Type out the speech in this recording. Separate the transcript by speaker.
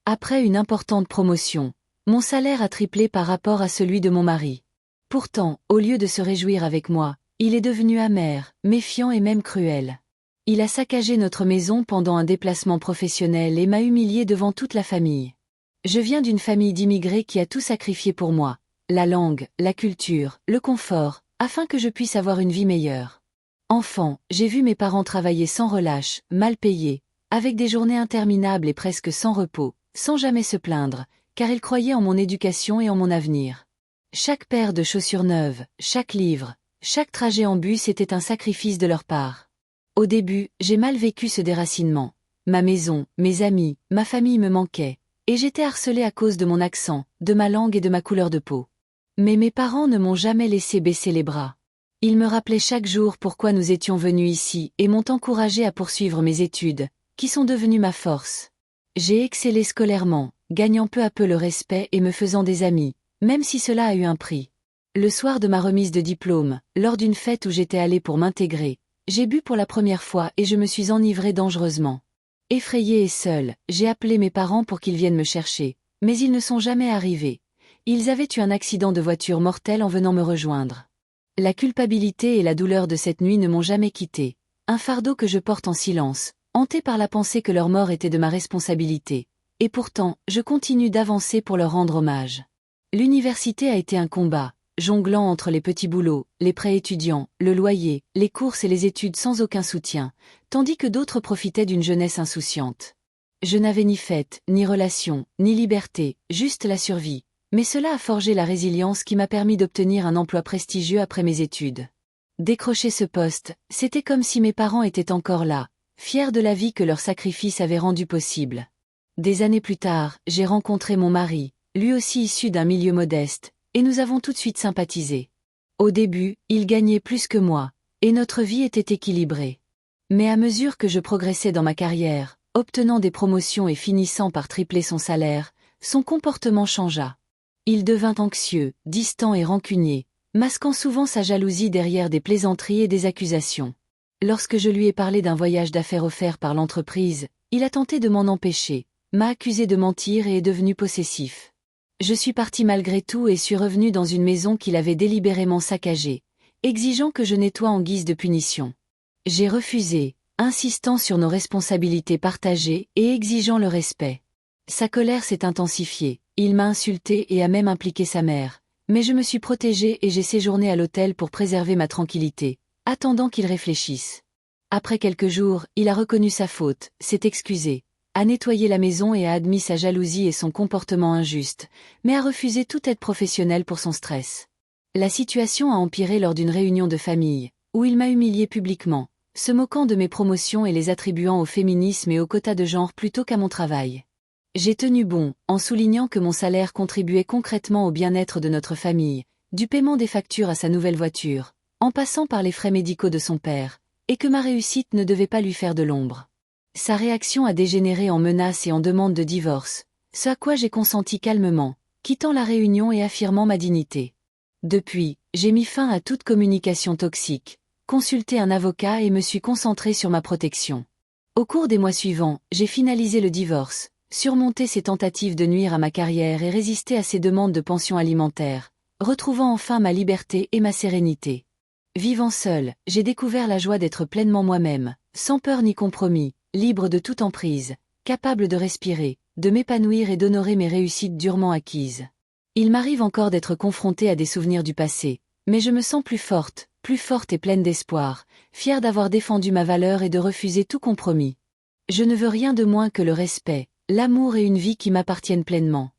Speaker 1: Après une importante promotion, mon salaire a triplé par rapport à celui de mon mari. Pourtant, au lieu de se réjouir avec moi, il est devenu amer, méfiant et même cruel. Il a saccagé notre maison pendant un déplacement professionnel et m'a humilié devant toute la famille. Je viens d'une famille d'immigrés qui a tout sacrifié pour moi, la langue, la culture, le confort, afin que je puisse avoir une vie meilleure. Enfant, j'ai vu mes parents travailler sans relâche, mal payés, avec des journées interminables et presque sans repos, sans jamais se plaindre, car ils croyaient en mon éducation et en mon avenir. Chaque paire de chaussures neuves, chaque livre, chaque trajet en bus était un sacrifice de leur part. Au début, j'ai mal vécu ce déracinement. Ma maison, mes amis, ma famille me manquaient, et j'étais harcelée à cause de mon accent, de ma langue et de ma couleur de peau. Mais mes parents ne m'ont jamais laissé baisser les bras. Ils me rappelaient chaque jour pourquoi nous étions venus ici et m'ont encouragée à poursuivre mes études, qui sont devenues ma force. J'ai excellé scolairement, gagnant peu à peu le respect et me faisant des amis, même si cela a eu un prix. Le soir de ma remise de diplôme, lors d'une fête où j'étais allée pour m'intégrer, j'ai bu pour la première fois et je me suis enivrée dangereusement. Effrayée et seule, j'ai appelé mes parents pour qu'ils viennent me chercher, mais ils ne sont jamais arrivés. Ils avaient eu un accident de voiture mortel en venant me rejoindre. La culpabilité et la douleur de cette nuit ne m'ont jamais quittée, un fardeau que je porte en silence, hantée par la pensée que leur mort était de ma responsabilité. Et pourtant, je continue d'avancer pour leur rendre hommage. L'université a été un combat, jonglant entre les petits boulots, les prêts étudiants, le loyer, les courses et les études sans aucun soutien, tandis que d'autres profitaient d'une jeunesse insouciante. Je n'avais ni fête, ni relation, ni liberté, juste la survie, mais cela a forgé la résilience qui m'a permis d'obtenir un emploi prestigieux après mes études. Décrocher ce poste, c'était comme si mes parents étaient encore là, fiers de la vie que leur sacrifice avait rendue possible. Des années plus tard, j'ai rencontré mon mari, lui aussi issu d'un milieu modeste, et nous avons tout de suite sympathisé. Au début, il gagnait plus que moi, et notre vie était équilibrée. Mais à mesure que je progressais dans ma carrière, obtenant des promotions et finissant par tripler son salaire, son comportement changea. Il devint anxieux, distant et rancunier, masquant souvent sa jalousie derrière des plaisanteries et des accusations. Lorsque je lui ai parlé d'un voyage d'affaires offert par l'entreprise, il a tenté de m'en empêcher, m'a accusé de mentir et est devenu possessif. Je suis partie malgré tout et suis revenue dans une maison qu'il avait délibérément saccagée, exigeant que je nettoie en guise de punition. J'ai refusé, insistant sur nos responsabilités partagées et exigeant le respect. Sa colère s'est intensifiée, il m'a insulté et a même impliqué sa mère, mais je me suis protégée et j'ai séjourné à l'hôtel pour préserver ma tranquillité, attendant qu'il réfléchisse. Après quelques jours, il a reconnu sa faute, s'est excusé, a nettoyé la maison et a admis sa jalousie et son comportement injuste, mais a refusé toute aide professionnelle pour son stress. La situation a empiré lors d'une réunion de famille, où il m'a humiliée publiquement, se moquant de mes promotions et les attribuant au féminisme et au quota de genre plutôt qu'à mon travail. J'ai tenu bon, en soulignant que mon salaire contribuait concrètement au bien-être de notre famille, du paiement des factures à sa nouvelle voiture, en passant par les frais médicaux de son père, et que ma réussite ne devait pas lui faire de l'ombre. Sa réaction a dégénéré en menaces et en demande de divorce, ce à quoi j'ai consenti calmement, quittant la réunion et affirmant ma dignité. Depuis, j'ai mis fin à toute communication toxique, consulté un avocat et me suis concentré sur ma protection. Au cours des mois suivants, j'ai finalisé le divorce, surmonté ses tentatives de nuire à ma carrière et résisté à ses demandes de pension alimentaire, retrouvant enfin ma liberté et ma sérénité. Vivant seul, j'ai découvert la joie d'être pleinement moi-même, sans peur ni compromis, libre de toute emprise, capable de respirer, de m'épanouir et d'honorer mes réussites durement acquises. Il m'arrive encore d'être confrontée à des souvenirs du passé, mais je me sens plus forte et pleine d'espoir, fière d'avoir défendu ma valeur et de refuser tout compromis. Je ne veux rien de moins que le respect, l'amour et une vie qui m'appartiennent pleinement.